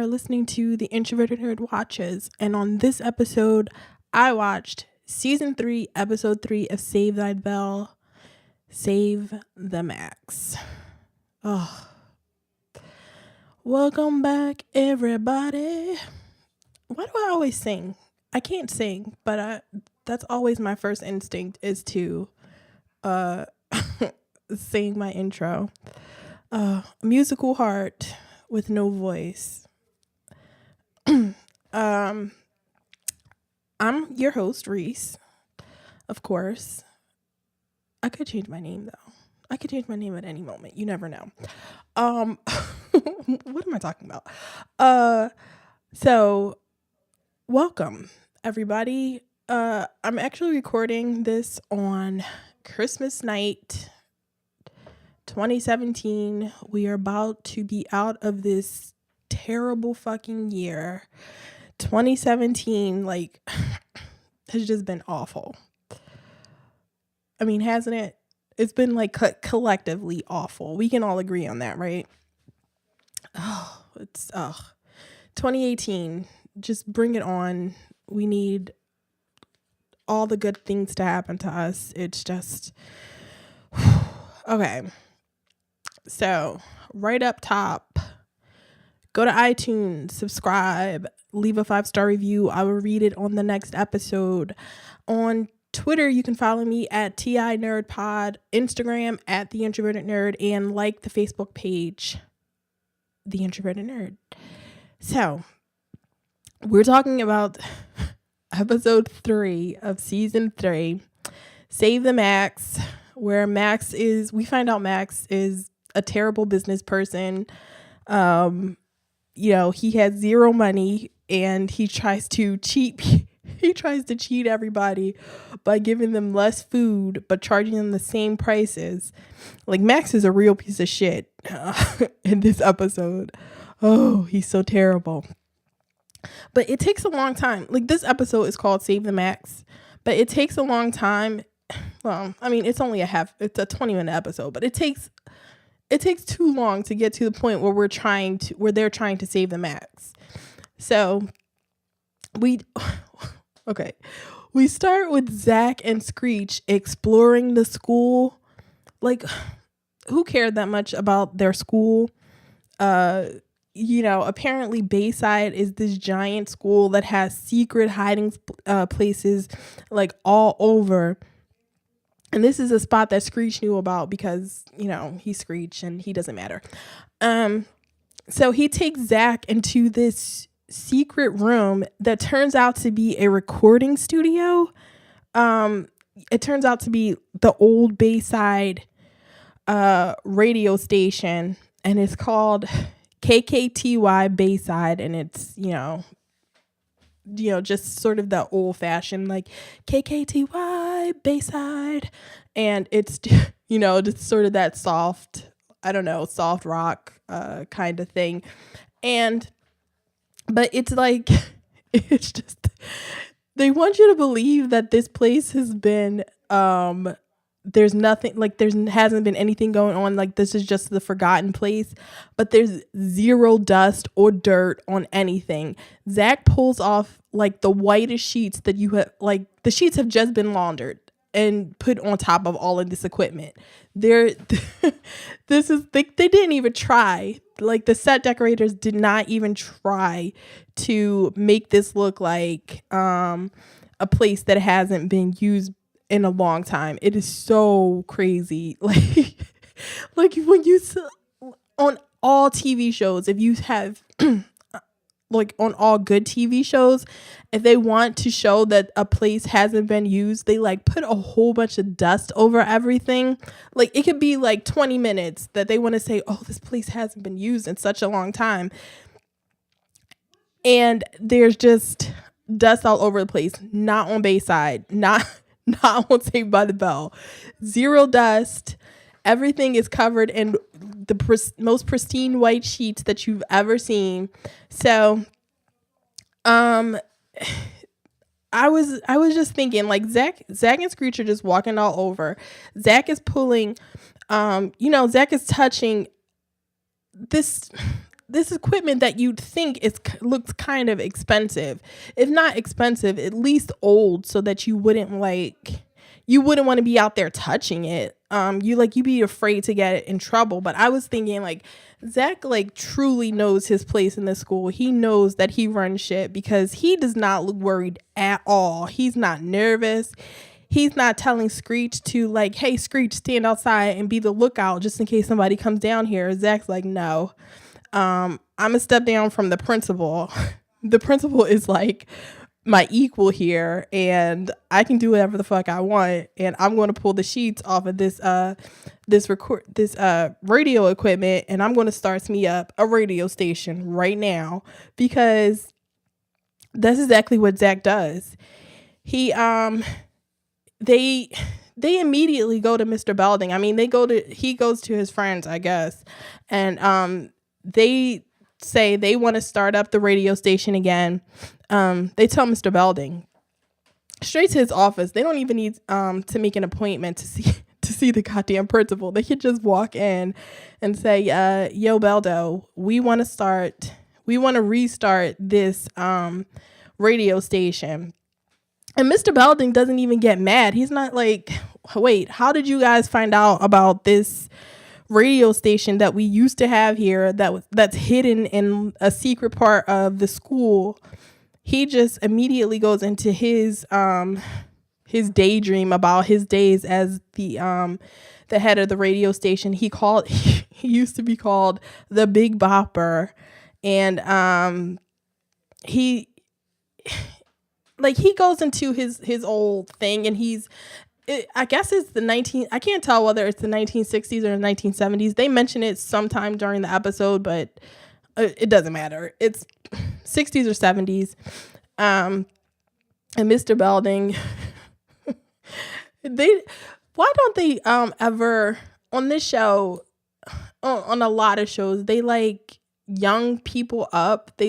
are listening to the Introverted Nerd Watches, and on this episode, I watched Season 3, Episode 3 of Save Thy Bell, Save the Max. Oh. Welcome back, everybody. Why do I always sing? I can't sing, but that's always my first instinct is to sing my intro. Musical heart with no voice. I'm your host, Reese. Of course. I could change my name though. I could change my name at any moment. You never know. What am I talking about? So welcome everybody. I'm actually recording this on Christmas night 2017. We are about to be out of this terrible fucking year. 2017 has just been awful. I mean, hasn't it? It's been collectively awful. We can all agree on that, right? Oh, 2018. Just bring it on. We need all the good things to happen to us. It's just okay. So, right up top, go to iTunes, subscribe, leave a 5-star review. I will read it on the next episode. On Twitter, you can follow me at theintrovertednerd, Instagram at theintrovertednerd, and like the Facebook page, The Introverted Nerd. So, we're talking about episode 3 of season 3, Save the Max, where we find out Max is a terrible business person. He has zero money and he tries to cheat everybody by giving them less food but charging them the same prices. Max is a real piece of shit in this episode. Oh, he's so terrible. But it takes a long time. This episode is called Save the Max, but it takes a long time. Well, I mean, it's a 20-minute episode, but it takes too long to get to the point where they're trying to save the Max. So we start with Zach and Screech exploring the school. Who cared that much about their school? Apparently Bayside is this giant school that has secret hiding places all over. And this is a spot that Screech knew about because, he's Screech and he doesn't matter. So he takes Zach into this secret room that turns out to be a recording studio. It turns out to be the old Bayside radio station, and it's called KKTY Bayside, and it's, just sort of the old fashioned KKTY Bayside, and it's just sort of that soft rock kind of thing, but it's it's just they want you to believe that this place has been there's nothing, there hasn't been anything going on, this is just the forgotten place, but there's zero dust or dirt on anything. Zach pulls off the whitest sheets that you have, the sheets have just been laundered and put on top of all of this equipment. They didn't even try, the set decorators did not even try to make this look like a place that hasn't been used in a long time. It is so crazy. When you on all TV shows, if you have on all good TV shows, if they want to show that a place hasn't been used, they put a whole bunch of dust over everything. It could be 20 minutes that they want to say, oh, this place hasn't been used in such a long time, and there's just dust all over the place. Not on Bayside, not on Saved by the Bell. Zero dust. Everything is covered in the most pristine white sheets that you've ever seen. So, I was just thinking, Zach and Screech are just walking all over. Zach is pulling, Zach is touching this this equipment that you'd think looks kind of expensive. If not expensive, at least old, so that you wouldn't want to be out there touching it. You'd be afraid to get in trouble. But I was thinking, like, Zach, like, truly knows his place in the school. He knows that he runs shit, because he does not look worried at all. He's not nervous. He's not telling Screech to, like, hey, Screech, stand outside and be the lookout just in case somebody comes down here. Zach's like, no, I'm a step down from the principal. The principal is, like, my equal here, and I can do whatever the fuck I want, and I'm going to pull the sheets off of this radio equipment, and I'm going to start me up a radio station right now, because that's exactly what Zach does. He they immediately go to Mr. Belding. I mean, he goes to his friends, I guess, and they say they want to start up the radio station again. They tell Mr. Belding straight to his office. They don't even need to make an appointment to see the goddamn principal. They could just walk in and say, yo, Beldo, we want to restart this radio station. And Mr. Belding doesn't even get mad. He's not like, wait, how did you guys find out about this radio station that we used to have here that's hidden in a secret part of the school? He just immediately goes into his daydream about his days as the head of the radio station. He used to be called the Big Bopper, and he goes into his old thing, and I guess it's I can't tell whether it's the 1960s or the 1970s. They mention it sometime during the episode, but it doesn't matter. It's 60s or 70s. And Mr. Belding, why don't they ever on this show, on a lot of shows, they like young people up.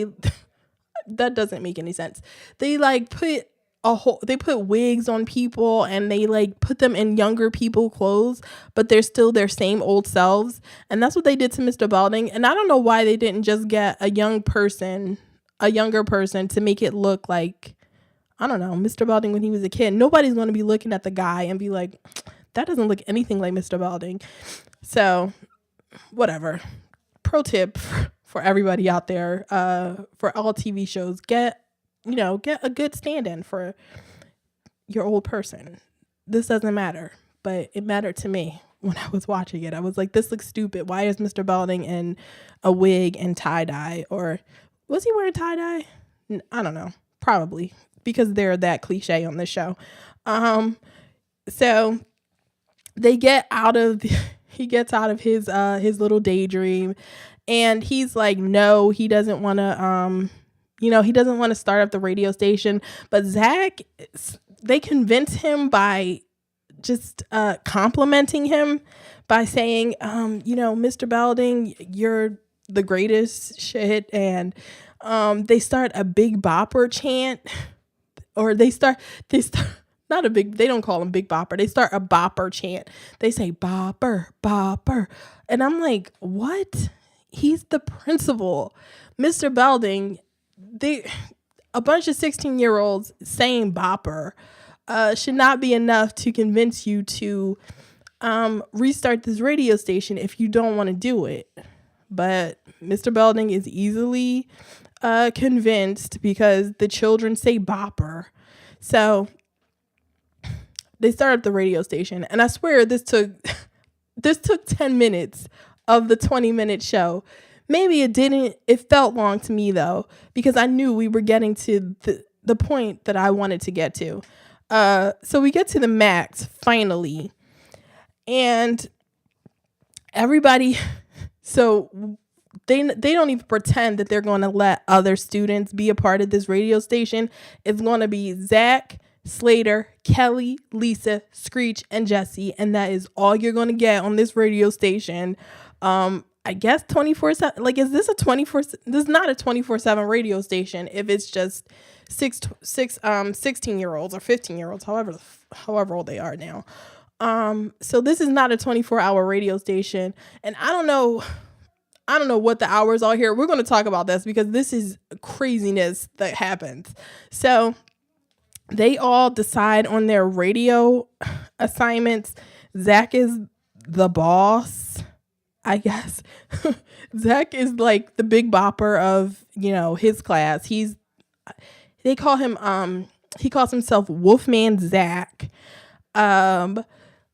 That doesn't make any sense. They like put wigs on people, and they like put them in younger people clothes, but they're still their same old selves. And that's what they did to Mr. Belding. And I don't know why they didn't just get a younger person to make it look like, I don't know, Mr. Belding when he was a kid. Nobody's going to be looking at the guy and be like, that doesn't look anything like Mr. Belding. So whatever. Pro tip for everybody out there, for all TV shows, get a good stand-in for your old person. This doesn't matter, but it mattered to me when I was watching it. I was like, this looks stupid. Why is Mr. Belding in a wig and tie-dye? Or was he wearing tie-dye? I don't know. Probably, because they're that cliche on this show. So he gets out of his little daydream, and he's like, no, he doesn't want to, he doesn't want to start up the radio station. But Zach, they convince him by just complimenting him by saying, Mr. Belding, you're the greatest shit. And they start a Big Bopper chant, or they start not a big, they don't call him Big Bopper. They start a bopper chant. They say bopper, bopper. And I'm like, what? He's the principal. Mr. Belding, a bunch of 16-year-olds saying bopper should not be enough to convince you to restart this radio station if you don't want to do it. But Mr. Belding is easily convinced because the children say bopper. So they start up the radio station, and I swear this took 10 minutes of the 20-minute show. Maybe it didn't. It felt long to me, though, because I knew we were getting to the point that I wanted to get to. So we get to the max, finally. And everybody, so they don't even pretend that they're going to let other students be a part of this radio station. It's going to be Zach, Slater, Kelly, Lisa, Screech, and Jesse. And that is all you're going to get on this radio station. I guess 24/7. Like, is this a 24? This is not a 24/7 radio station. If it's just 16-year-olds or 15-year-olds, however old they are now. So this is not a 24-hour radio station. And I don't know I don't know what the hours are here. We're going to talk about this because this is craziness that happens. So they all decide on their radio assignments. Zach is the boss, I guess. Zach is like the big bopper of, his class. They call him, he calls himself Wolfman Zach.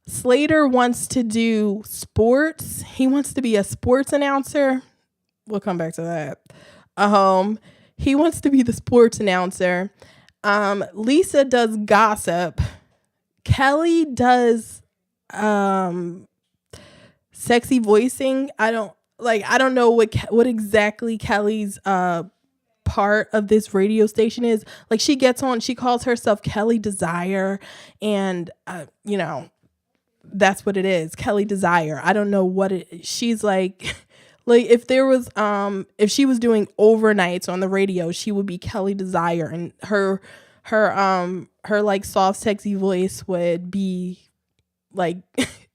Slater wants to do sports. He wants to be a sports announcer. We'll come back to that. He wants to be the sports announcer. Lisa does gossip. Kelly does sexy voicing. I don't know what exactly Kelly's part of this radio station is. Like, she gets on, she calls herself Kelly Desire, and that's what it is, Kelly Desire. I don't know what she's like. Like, if there was if she was doing overnights on the radio, she would be Kelly Desire, and her like soft sexy voice would be like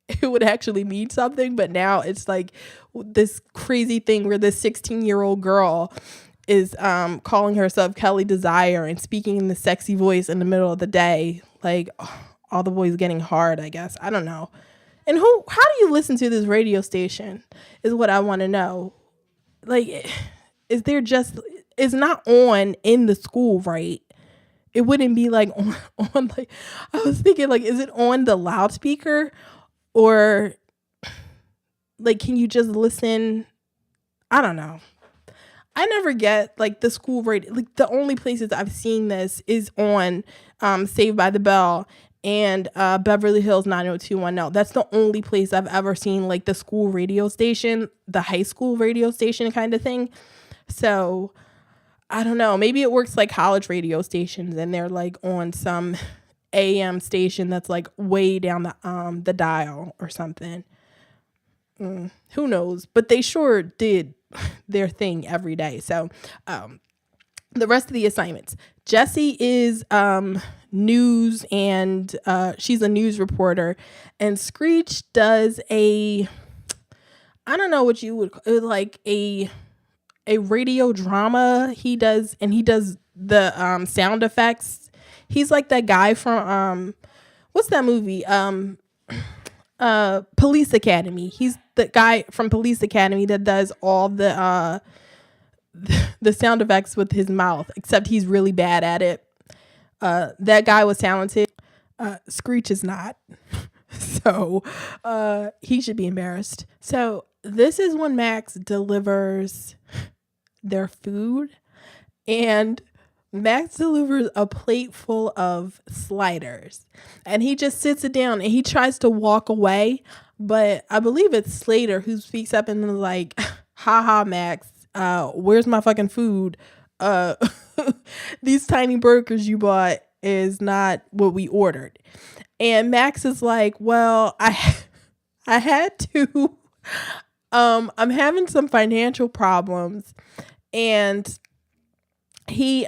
it would actually mean something. But now it's like this crazy thing where this 16-year-old girl is calling herself Kelly Desire and speaking in the sexy voice in the middle of the day. Like, all the boys getting hard, I guess. I don't know. And how do you listen to this radio station is what I want to know. Like, it's not on in the school, right? It wouldn't be like on like, I was thinking, like, is it on the loudspeaker, or like, can you just listen? I don't know. I never get like the school radio. Like, the only places I've seen this is on Saved by the Bell and Beverly Hills 90210. That's the only place I've ever seen like the school radio station, the high school radio station kind of thing. So I don't know. Maybe it works like college radio stations, and they're like on some AM station that's like way down the dial or something. Who knows? But they sure did their thing every day. So the rest of the assignments. Jessie is news, and she's a news reporter, and Screech does I don't know what you would like a radio drama. He does the sound effects. He's like that guy from what's that movie? Police Academy. He's the guy from Police Academy that does all the sound effects with his mouth, except he's really bad at it. That guy was talented. Screech is not. So he should be embarrassed. So this is when Max delivers their food, and Max delivers a plate full of sliders, and he just sits it down and he tries to walk away. But I believe it's Slater who speaks up and is like, haha, Max, where's my fucking food? These tiny burgers you bought is not what we ordered. And Max is like, well, I had to, I'm having some financial problems. And he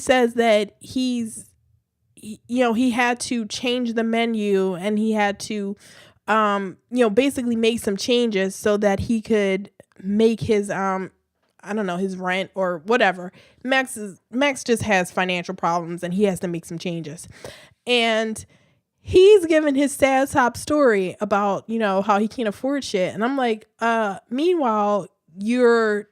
says that he had to change the menu, and he had to, basically make some changes so that he could make his, his rent or whatever. Max just has financial problems, and he has to make some changes. And he's given his sad top story about, how he can't afford shit. And I'm like, meanwhile, you're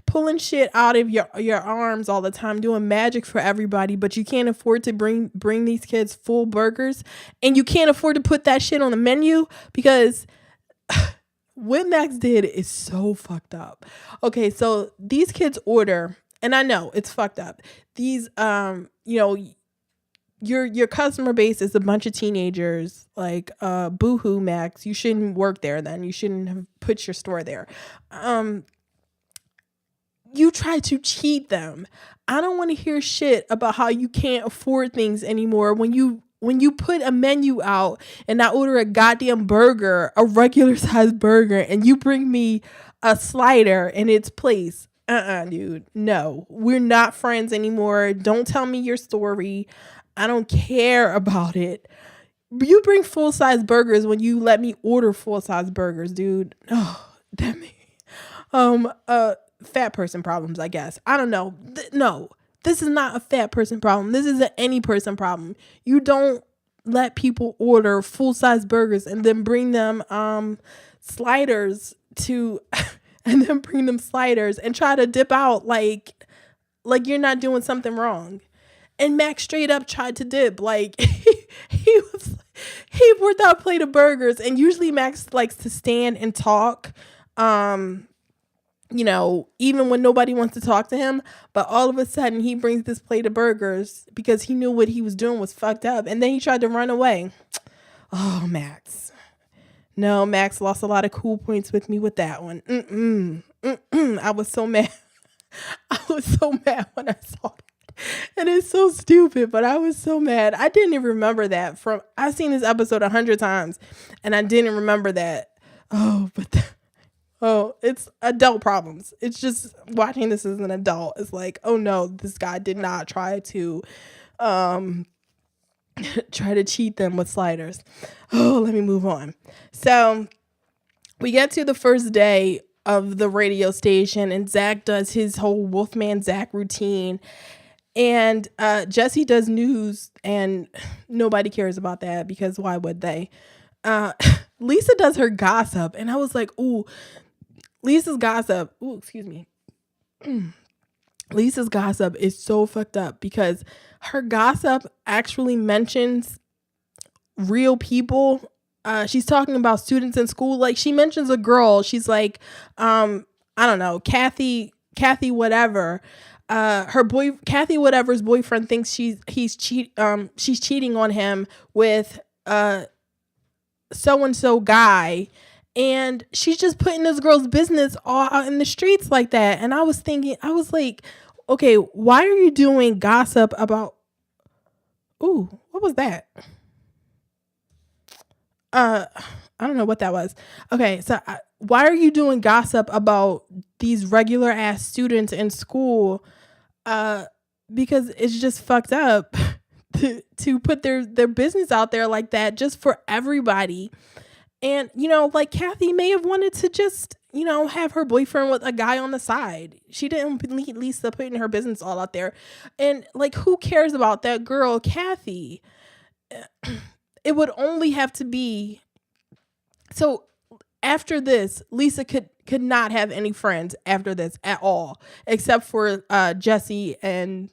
pulling shit out of your arms all the time, doing magic for everybody, but you can't afford to bring these kids full burgers, and you can't afford to put that shit on the menu, because what Max did is so fucked up. Okay, so these kids order, and I know it's fucked up. These, your customer base is a bunch of teenagers. Like, boo-hoo, Max. You shouldn't work there then. You shouldn't have put your store there. You try to cheat them. I don't want to hear shit about how you can't afford things anymore when you put a menu out and I order a goddamn burger, a regular size burger, and you bring me a slider in its place. Dude. No, we're not friends anymore. Don't tell me your story. I don't care about it. You bring full size burgers when you let me order full size burgers, dude. Oh, that Fat person problems, I guess. I don't know. No, this is not a fat person problem. This is an any person problem. You don't let people order full size burgers and then bring them sliders to and then bring them sliders and try to dip out like you're not doing something wrong. And Max straight up tried to dip. Like he brought out a plate of burgers, and usually Max likes to stand and talk. Even when nobody wants to talk to him, but all of a sudden he brings this plate of burgers because he knew what he was doing was fucked up, and then he tried to run away. Oh, Max. No, Max lost a lot of cool points with me with that one. I was so mad. I was so mad when I saw that. And it's so stupid, but I was so mad. I didn't even remember that I've seen this episode 100 times and I didn't remember that. It's adult problems. It's just watching this as an adult. It's like, oh no, this guy did not try to cheat them with sliders. Oh, let me move on. So we get to the first day of the radio station, and Zach does his whole Wolfman Zach routine. And Jesse does news, and nobody cares about that because why would they? Lisa does her gossip, and I was like, ooh, Lisa's gossip. Ooh, excuse me. Lisa's gossip is so fucked up because her gossip actually mentions real people. She's talking about students in school. Like, she mentions a girl. She's like, I don't know, Kathy whatever. Kathy whatever's boyfriend thinks she's cheating on him with so and so guy, and she's just putting this girl's business all out in the streets like that. And I was like, okay, why are you doing gossip about? Ooh, what was that? I don't know what that was. Okay, so why are you doing gossip about these regular ass students in school? Because it's just fucked up to put their business out there like that just for everybody. And, like Kathy may have wanted to just, have her boyfriend with a guy on the side. She didn't need Lisa putting her business all out there. And like, who cares about that girl, Kathy? It would only have to be. So after this, Lisa could not have any friends after this at all, except for Jesse and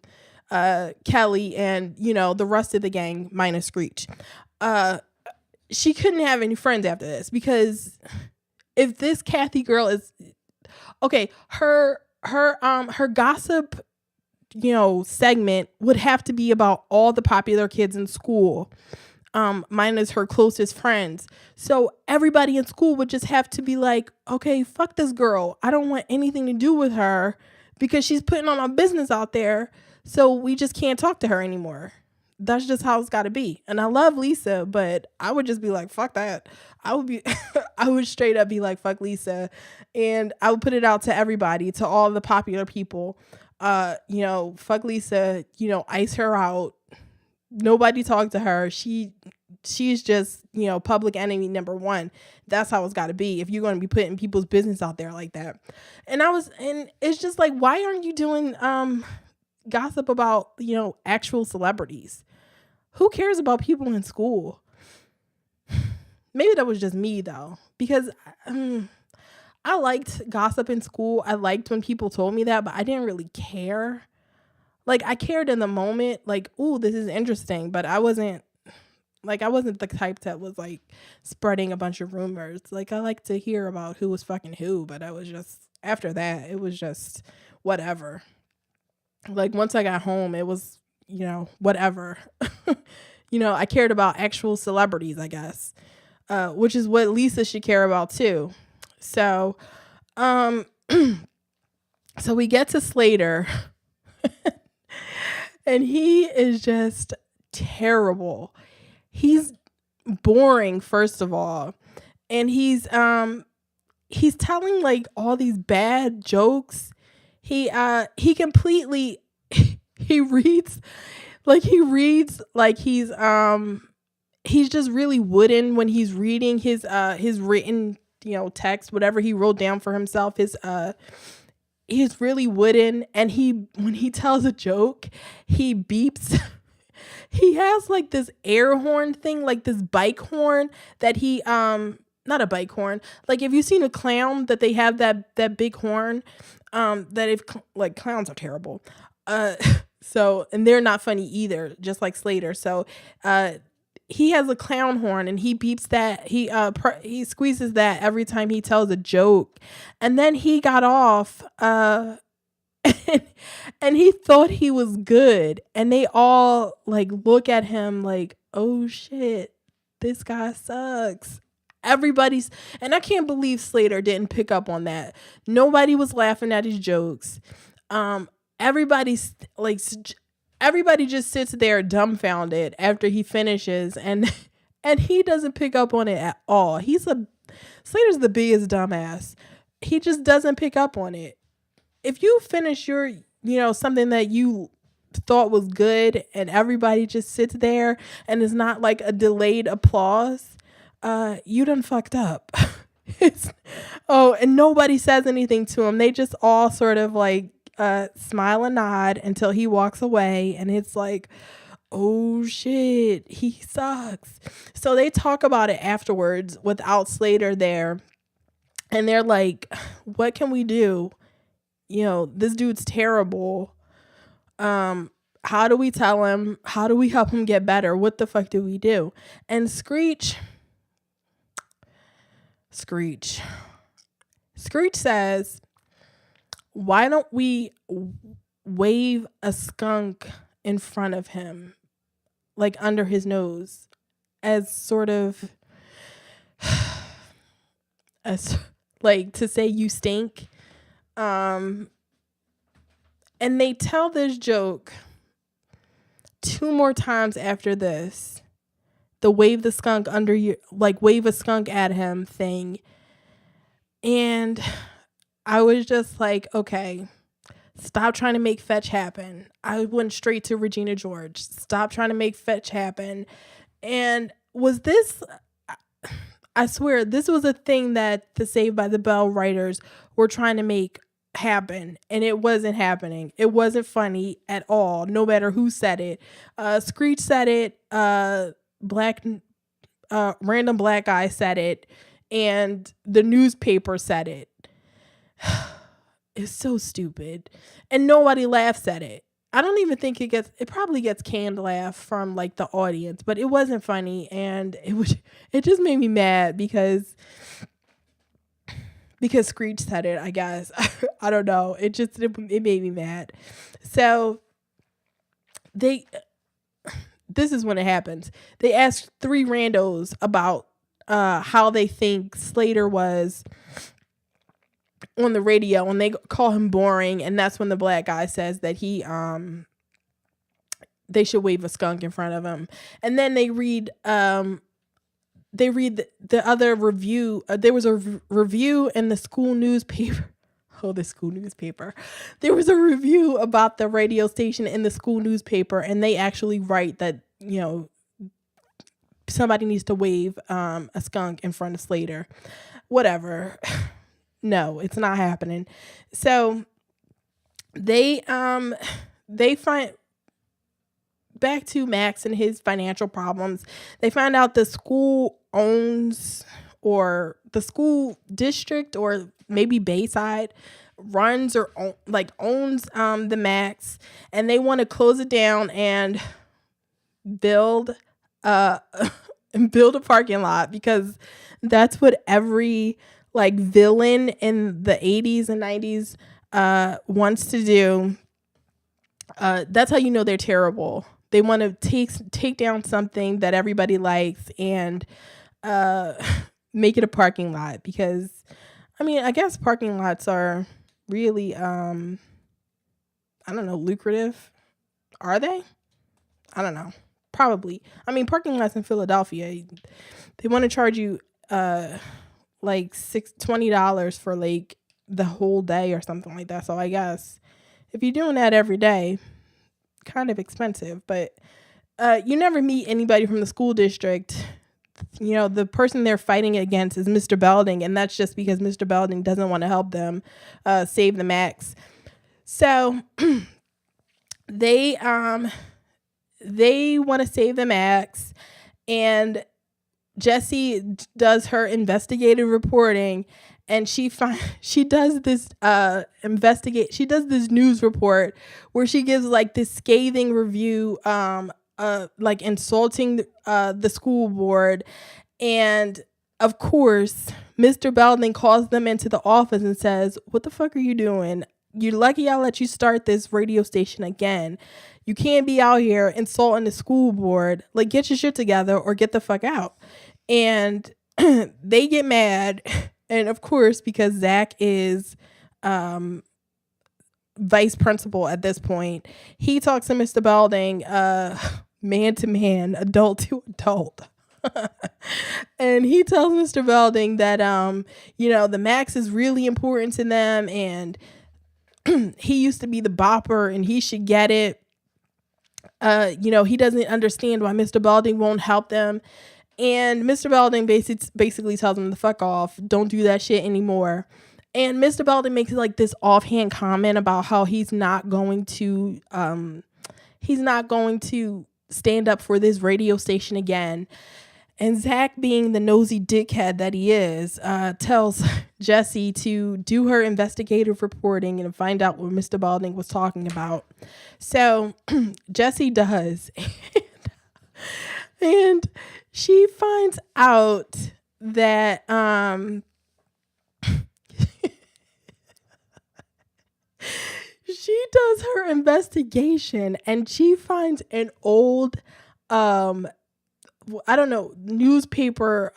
Kelly and, the rest of the gang minus Screech. She couldn't have any friends after this, because if this Kathy girl is okay, her gossip, segment would have to be about all the popular kids in school, minus her closest friends. So everybody in school would just have to be like, okay, fuck this girl. I don't want anything to do with her because she's putting on our business out there. So we just can't talk to her anymore. That's just how it's got to be. And I love Lisa, but I would just be like, fuck that. I would straight up be like, fuck Lisa. And I would put it out to everybody, to all the popular people. Fuck Lisa, ice her out. Nobody talk to her. She's just, public enemy number one. That's how it's got to be if you're going to be putting people's business out there like that. And it's just like, why aren't you doing gossip about, actual celebrities? Who cares about people in school? Maybe that was just me though, because I liked gossip in school. I liked when people told me that, but I didn't really care. Like, I cared in the moment, like, ooh, this is interesting, but I wasn't the type that was like spreading a bunch of rumors. Like, I like to hear about who was fucking who, but I was just, after that, it was just whatever. Like, once I got home, it was, whatever. I cared about actual celebrities, I guess, which is what Lisa should care about too. So, so we get to Slater and he is just terrible. He's boring, first of all. And he's telling like all these bad jokes. He completely he reads like he's just really wooden when he's reading his written text, whatever he wrote down for himself. He's really wooden, and when he tells a joke, he beeps. He has like this air horn thing, like this bike horn that he not a bike horn. Like, if you've seen a clown, that they have that big horn, that if like, clowns are terrible. So, and they're not funny either, just like Slater. So, he has a clown horn, and he beeps that. He squeezes that every time he tells a joke. And then he got off, and he thought he was good, and they all like look at him like, oh shit, this guy sucks. And I can't believe Slater didn't pick up on that. Nobody was laughing at his jokes. Everybody's like, everybody just sits there dumbfounded after he finishes, and he doesn't pick up on it at all. Slater's the biggest dumbass. He just doesn't pick up on it. If you finish your, something that you thought was good, and everybody just sits there and it's not like a delayed applause, you done fucked up. And nobody says anything to him. They just all sort of like smile and nod until he walks away, and it's like, oh shit, he sucks. So they talk about it afterwards without Slater there, and they're like, what can we do? This dude's terrible. How do we tell him? How do we help him get better? What the fuck do we do? And Screech says, why don't we wave a skunk in front of him, like under his nose, as sort of, as like to say you stink. And they tell this joke 2 more times after this, the wave the skunk under you, like wave a skunk at him thing. And I was just like, okay, stop trying to make fetch happen. I went straight to Regina George. Stop trying to make fetch happen. And I swear, this was a thing that the Saved by the Bell writers were trying to make happen, and it wasn't happening. It wasn't funny at all, no matter who said it. Screech said it, random black guy said it, and the newspaper said it. It's so stupid, and nobody laughs at it. I don't even think it probably gets canned laugh from like the audience, but it wasn't funny, and it just made me mad because Screech said it, I guess. I don't know. It made me mad. So this is when it happens. They asked 3 randos about how they think Slater was on the radio, and they call him boring, and that's when the black guy says that they should wave a skunk in front of him. And then they read the other review. There was a review in the school newspaper. Oh, the school newspaper. There was a review about the radio station in the school newspaper, and they actually write that, somebody needs to wave a skunk in front of Slater. Whatever. No, it's not happening. So they find, back to Max and his financial problems. They find out the school owns, or the school district, or maybe Bayside runs or owns the Max, and they want to close it down and build a parking lot, because that's what every villain in the 80s and 90s wants to do. That's how you know they're terrible. They want to take down something that everybody likes and make it a parking lot, because I guess parking lots are really lucrative. Are they? I don't know. Probably. Parking lots in Philadelphia, they want to charge you $20 for the whole day or something like that. So I guess if you're doing that every day, kind of expensive. But you never meet anybody from the school district the person they're fighting against is Mr. Belding, and that's just because Mr. Belding doesn't want to help them save the Max. So they want to save the Max, and Jessie does her investigative reporting, and she does this news report where she gives like this scathing review, like insulting the school board. And of course, Mr. Belding calls them into the office and says, "What the fuck are you doing? You're lucky I let you start this radio station again. You can't be out here insulting the school board. Like, get your shit together or get the fuck out." And they get mad. And of course, because Zach is vice principal at this point, he talks to Mr. Belding man to man, adult to adult. And he tells Mr. Belding that the Max is really important to them, and he used to be the bopper and he should get it. He doesn't understand why Mr. Belding won't help them. And Mr. Belding basically tells him to fuck off. Don't do that shit anymore. And Mr. Belding makes like this offhand comment about how he's not going to stand up for this radio station again. And Zach, being the nosy dickhead that he is, tells Jessie to do her investigative reporting and find out what Mr. Belding was talking about. So Jessie does. And she finds out that she does her investigation, and she finds an old newspaper,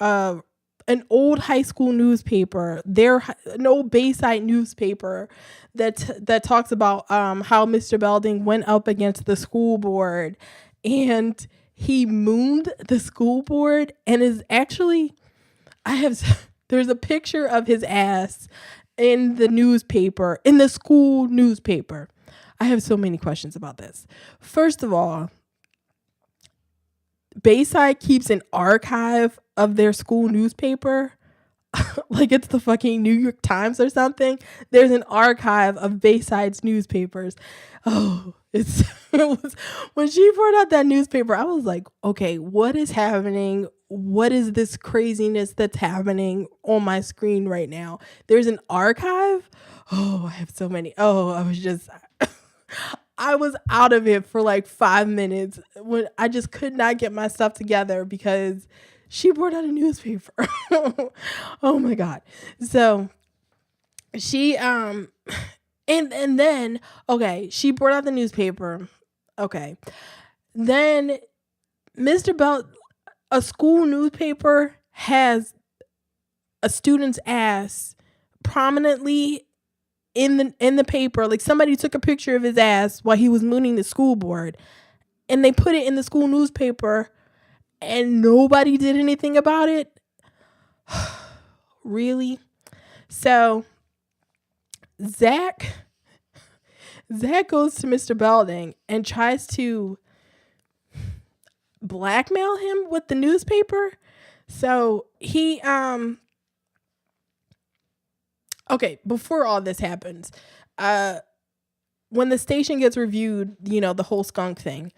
an old high school newspaper, an old Bayside newspaper that talks about how Mr. Belding went up against the school board, and he mooned the school board, and is actually, there's a picture of his ass in the newspaper, in the school newspaper. I have so many questions about this. First of all, Bayside keeps an archive of their school newspaper. Like it's the fucking New York Times or something. There's an archive of Bayside's newspapers. Oh, it was when she brought out that newspaper, I was like, okay, what is happening? What is this craziness that's happening on my screen right now? There's an archive. Oh, I have so many. Oh, I was out of it for like 5 minutes when I just could not get my stuff together because she brought out a newspaper. Oh my God. So she, and then, okay, she brought out the newspaper. Okay. Then a school newspaper has a student's ass prominently in the paper. Like somebody took a picture of his ass while he was mooning the school board, and they put it in the school newspaper, and nobody did anything about it. Really? So Zach goes to Mr. Belding and tries to blackmail him with the newspaper. So he okay, before all this happens, when the station gets reviewed, the whole skunk thing,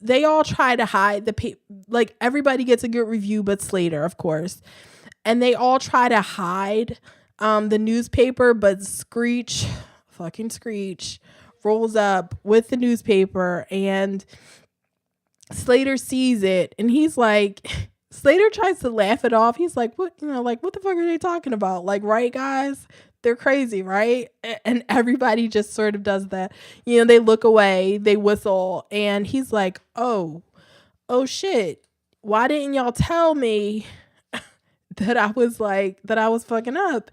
they all try to hide like everybody gets a good review but Slater, of course. And they all try to hide the newspaper, but Screech rolls up with the newspaper, and Slater sees it, and he's like, Slater tries to laugh it off. He's like, what the fuck are they talking about? Like, right, guys? They're crazy, right? And everybody just sort of does that. They look away, they whistle, and he's like, oh shit. Why didn't y'all tell me that I was fucking up?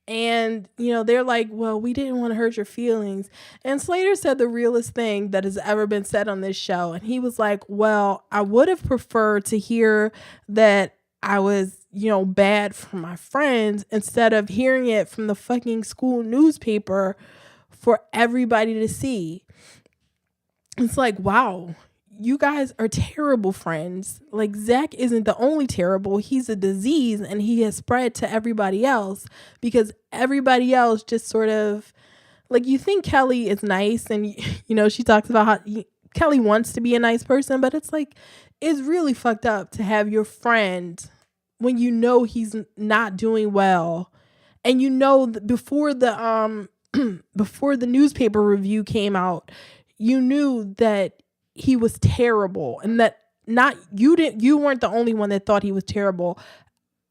And, they're like, well, we didn't want to hurt your feelings. And Slater said the realest thing that has ever been said on this show. And he was like, well, I would have preferred to hear that I was, bad for my friends instead of hearing it from the fucking school newspaper for everybody to see. It's like, wow, you guys are terrible friends. Like, Zach isn't the only terrible. He's a disease, and he has spread to everybody else because everybody else just sort of, like, you think Kelly is nice, and she talks about how Kelly wants to be a nice person, but it's like, it's really fucked up to have your friend when you know he's not doing well, and before the before the newspaper review came out, you knew that he was terrible, and that you weren't the only one that thought he was terrible.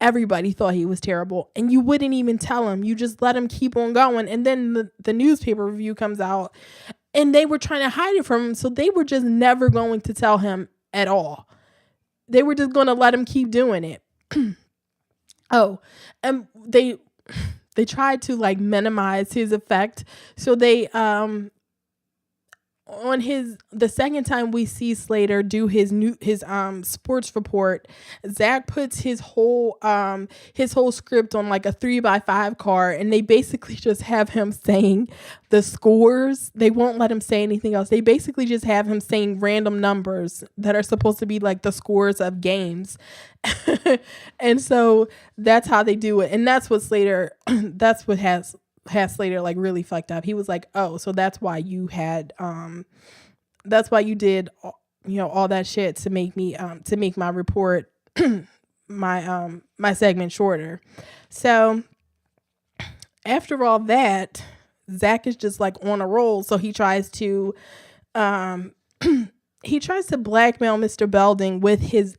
Everybody thought he was terrible, and you wouldn't even tell him. You just let him keep on going. And then the newspaper review comes out, and they were trying to hide it from him. So they were just never going to tell him at all. They were just going to let him keep doing it. Oh, and they tried to like minimize his effect. So they on the second time we see Slater do his sports report, Zach puts his whole script on like a 3x5 card, and they basically just have him saying the scores. They won't let him say anything else. They basically just have him saying random numbers that are supposed to be like the scores of games. And so that's how they do it. And that's what has Slater like really fucked up. He was like, oh, so that's why you did all that shit to make me to make my report my segment shorter. So after all that, Zach is just like on a roll. So he tries to blackmail Mr. Belding with his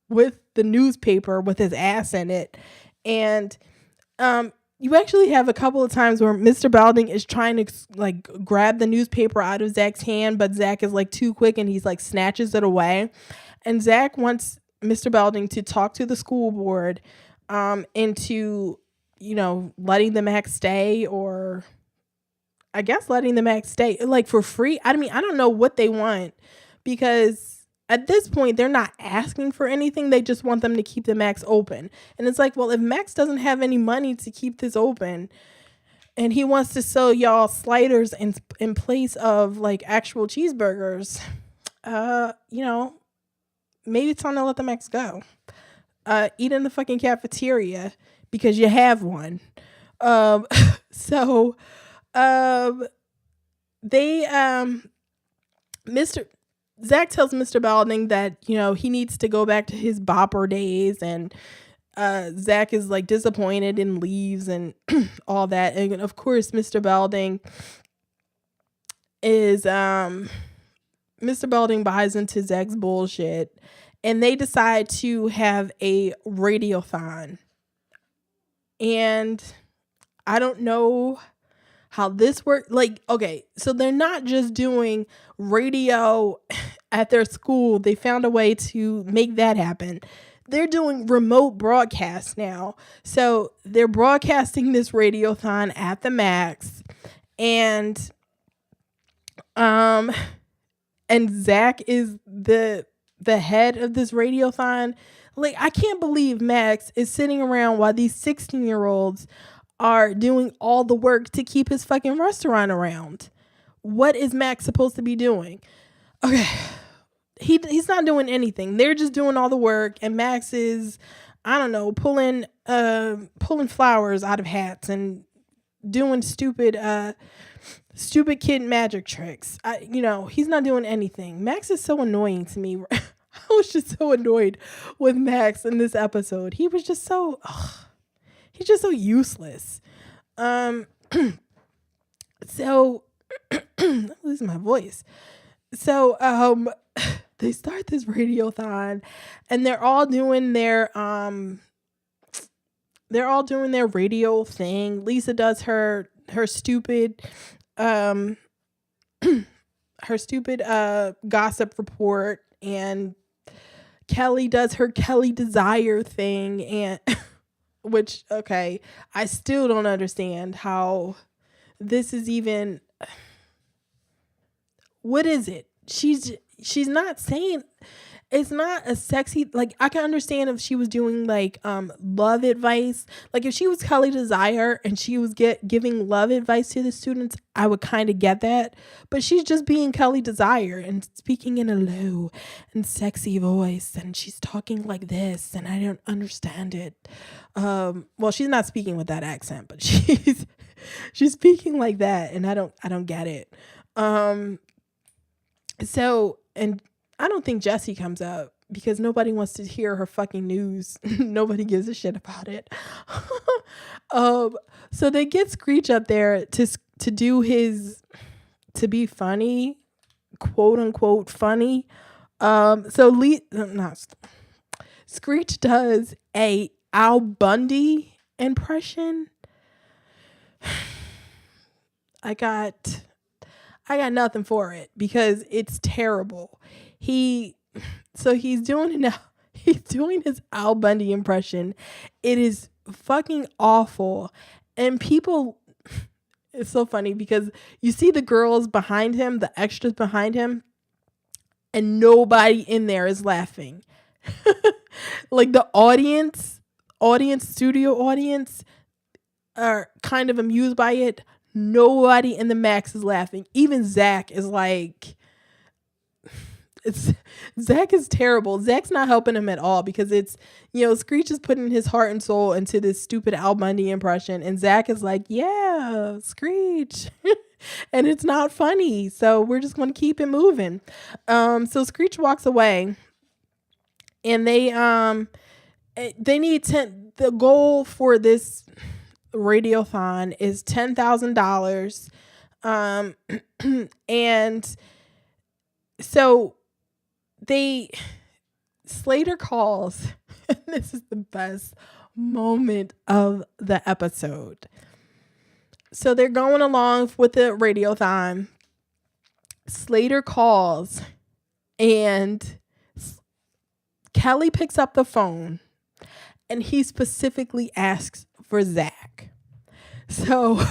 with the newspaper with his ass in it. And you actually have a couple of times where Mr. Belding is trying to like grab the newspaper out of Zach's hand, but Zach is like too quick and he's like snatches it away. And Zach wants Mr. Belding to talk to the school board into, letting the Max stay, or I guess letting the Max stay like for free. I mean, I don't know what they want, because at this point, they're not asking for anything. They just want them to keep the Max open. And it's like, well, if Max doesn't have any money to keep this open, and he wants to sell y'all sliders in place of like actual cheeseburgers, maybe it's time to let the Max go. Eat in the fucking cafeteria because you have one. Zach tells Mr. Belding that, he needs to go back to his bopper days, and Zach is like disappointed and leaves and all that. And of course, Mr. Belding buys into Zach's bullshit, and they decide to have a radiothon. And I don't know how this works. Like, okay, so they're not just doing radio at their school. They found a way to make that happen. They're doing remote broadcasts now. So they're broadcasting this radiothon at the Max, and Zach is the head of this radiothon. Like, I can't believe Max is sitting around while these 16-year-olds are doing all the work to keep his fucking restaurant around. What is Max supposed to be doing? Okay, he's not doing anything. They're just doing all the work, and Max is, I don't know, pulling flowers out of hats and doing stupid kid magic tricks. He's not doing anything. Max is so annoying to me. I was just so annoyed with Max in this episode. He was just so he's just so useless. So I'm losing my voice. So they start this radiothon, and they're all doing their radio thing. Lisa does her stupid gossip report, and Kelly does her Kelly Desire thing, and which, okay, I still don't understand how this is even, what is it? She's not saying, it's not a sexy, like, I can understand if she was doing like love advice. Like if she was Kelly Desire and she was giving love advice to the students, I would kind of get that. But she's just being Kelly Desire and speaking in a low and sexy voice, and she's talking like this, and I don't understand it. Well, she's not speaking with that accent, but she's speaking like that, and I don't get it. So, and I don't think Jessie comes up because nobody wants to hear her fucking news. Nobody gives a shit about it. So they get Screech up there to do to be funny, quote unquote funny. Screech does a Al Bundy impression. I got nothing for it because it's terrible. He's doing his Al Bundy impression. It is fucking awful. And people, it's so funny because you see the girls behind him, the extras behind him, and nobody in there is laughing. Like the studio audience are kind of amused by it. Nobody in the max is laughing. Even Zach is like, Zach is terrible. Zach's not helping him at all because it's, Screech is putting his heart and soul into this stupid Al Bundy impression, and Zach is like, yeah, Screech. And it's not funny, so we're just going to keep it moving. So Screech walks away, and they need the goal for this radiothon is $10,000. And so Slater calls, and this is the best moment of the episode. So they're going along with the radiothon. Slater calls, and Kelly picks up the phone, and he specifically asks for Zach. So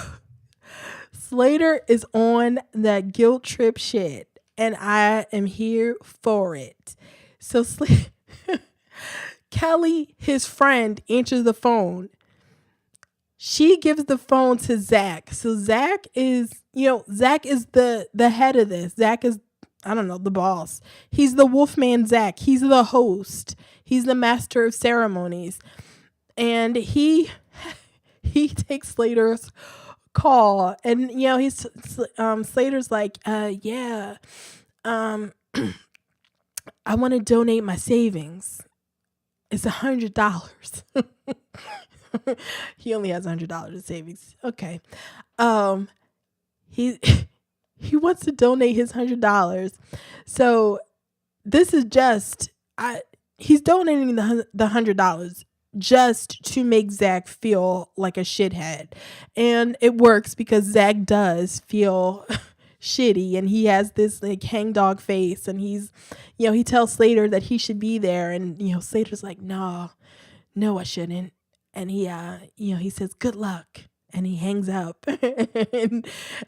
Slater is on that guilt trip shit, and I am here for it. So Kelly, his friend, answers the phone. She gives the phone to Zach. So Zach is the head of this. Zach is, I don't know, the boss. He's the Wolfman Zach. He's the host. He's the master of ceremonies. And he takes Slater's call, and he's Slater's like, I want to donate my savings. It's $100. He only has $100 in savings. Okay. He wants to donate his $100. So this is just, he's donating the $100 just to make Zach feel like a shithead. And it works because Zach does feel shitty, and he has this like hangdog face, and he's, he tells Slater that he should be there, and Slater's like, no, I shouldn't. And he says, good luck, and he hangs up.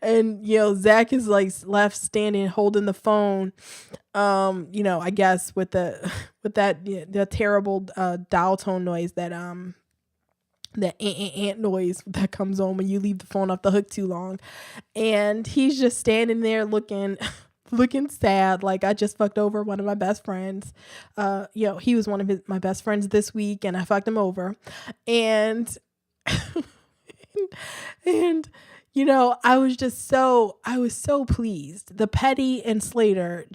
and Zach is like left standing holding the phone, I guess with the terrible dial tone noise that ant noise that comes on when you leave the phone off the hook too long. And he's just standing there looking sad, like, I just fucked over one of my best friends. He was one of my best friends this week, and I fucked him over. And I was so pleased. The Petty and Slater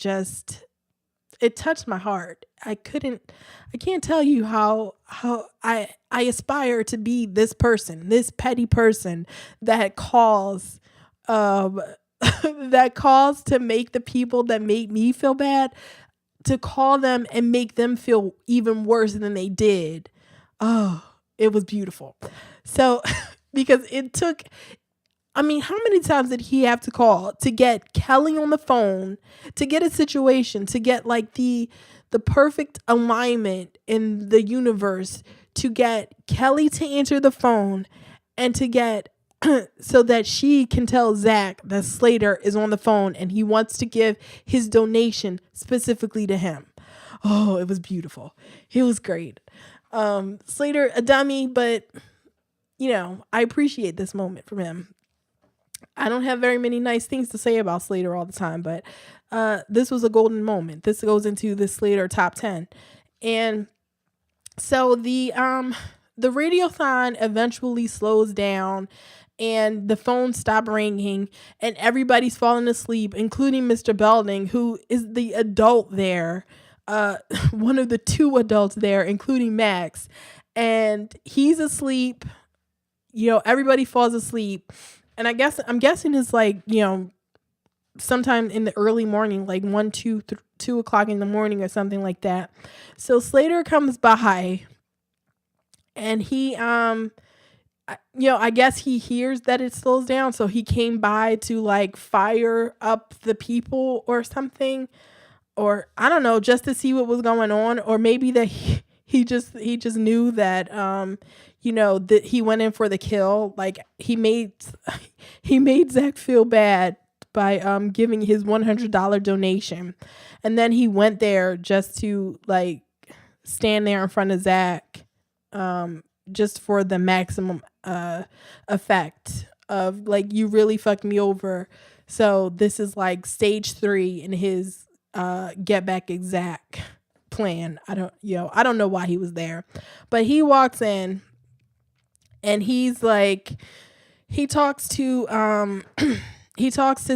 it touched my heart. I can't tell you how I aspire to be this person, this petty person that calls to make the people that make me feel bad, to call them and make them feel even worse than they did. Oh, it was beautiful. So, because it took, how many times did he have to call to get Kelly on the phone, to get a situation, to get like the perfect alignment in the universe, to get Kelly to answer the phone, and to get so that she can tell Zach that Slater is on the phone and he wants to give his donation specifically to him. Oh, it was beautiful. It was great. Slater, a dummy, but I appreciate this moment from him. I don't have very many nice things to say about Slater all the time, but this was a golden moment. This goes into the Slater top 10. And so the radiothon eventually slows down and the phones stop ringing and everybody's falling asleep, including Mr. Belding, who is the adult there, one of the two adults there, including Max. And he's asleep. Everybody falls asleep. And I'm guessing it's like, sometime in the early morning, like 2 o'clock in the morning or something like that. So Slater comes by and he, I guess he hears that it slows down. So he came by to like fire up the people or something, or I don't know, just to see what was going on. Or maybe that he just knew that, that he went in for the kill. Like he made Zach feel bad by giving his $100 donation. And then he went there just to like stand there in front of Zach, just for the maximum effect of like, you really fucked me over. So this is like stage 3 in his get back at Zach plan. I don't know why he was there, but he walks in and he's like, he talks to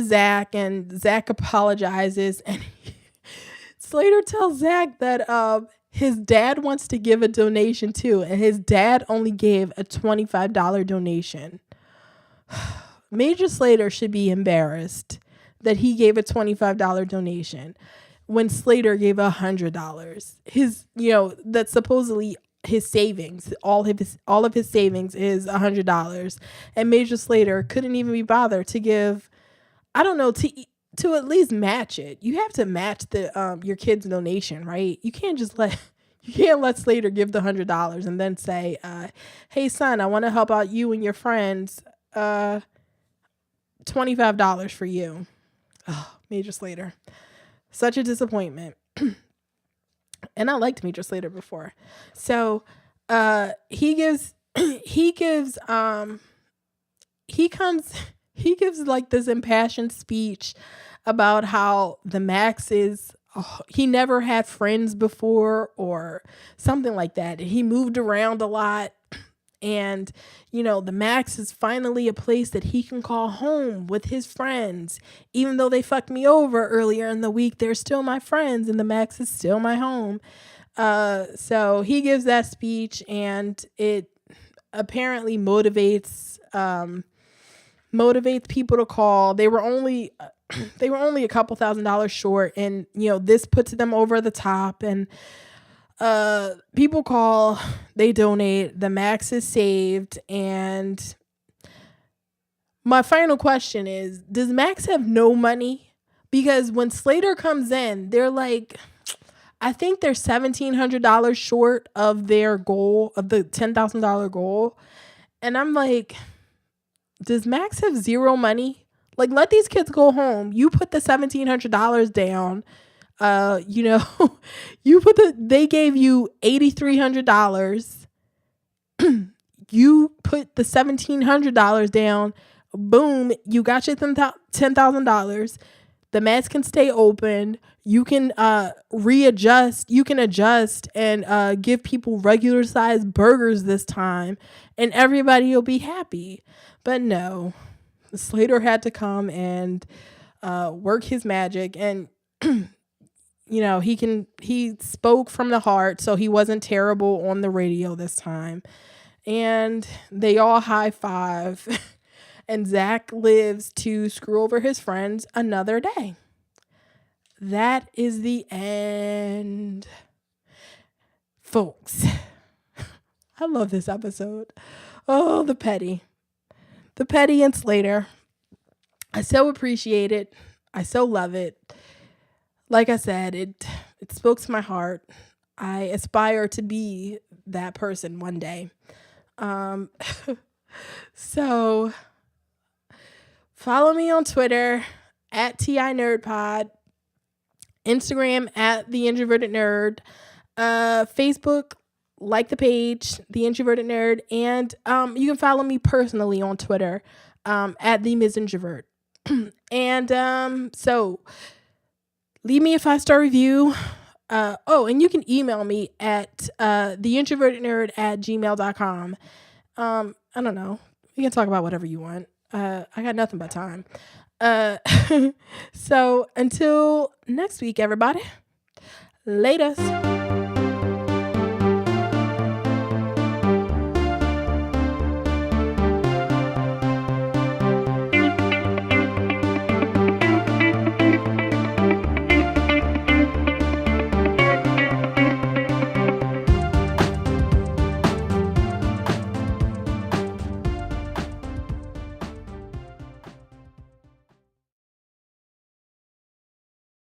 Zach, and Zach apologizes, and Slater tells Zach that his dad wants to give a donation too, and his dad only gave a $25 donation. Major Slater should be embarrassed that he gave a $25 donation when Slater gave $100. His, that's supposedly his savings. All of his savings is $100, and Major Slater couldn't even be bothered to give, I don't know, to at least match it. You have to match the your kid's donation, right? You can't let Slater give the $100 and then say, hey son, I want to help out you and your friends, $25 for you. Oh, Major Slater, such a disappointment. And I liked Major Slater before. So he gives like this impassioned speech about how the Max is, he never had friends before or something like that. He moved around a lot. And, the Max is finally a place that he can call home with his friends. Even though they fucked me over earlier in the week, they're still my friends and the Max is still my home. So he gives that speech, and it apparently motivates people to call. They were only a couple $1,000s short, and this puts them over the top, and people call, they donate, the Max is saved. And my final question is, does Max have no money? Because when Slater comes in, they're like, I think they're $1,700 short of their goal, of the $10,000 goal. And I'm like, does Max have zero money? Like, let these kids go home. You put the $1,700 down. They gave you $8,300. You put the $1,700 down. Boom, you got your $10,000. The Mets can stay open. You can readjust. You can adjust and give people regular sized burgers this time, and everybody will be happy. But no, Slater had to come and work his magic, and he spoke from the heart, so he wasn't terrible on the radio this time. And they all high five. And Zach lives to screw over his friends another day. That is the end, folks. I love this episode. Oh, the petty and Slater. I so appreciate it. I so love it. Like I said, it spoke to my heart. I aspire to be that person one day. So follow me on Twitter at theintrovertednerd. Instagram at the introverted nerd, Facebook, like the page, the introverted nerd, and you can follow me personally on Twitter, at the Ms. Introvert. And so leave me a 5-star review. And you can email me at theintrovertednerd@gmail.com. I don't know. You can talk about whatever you want. I got nothing but time. So until next week, everybody. Laters.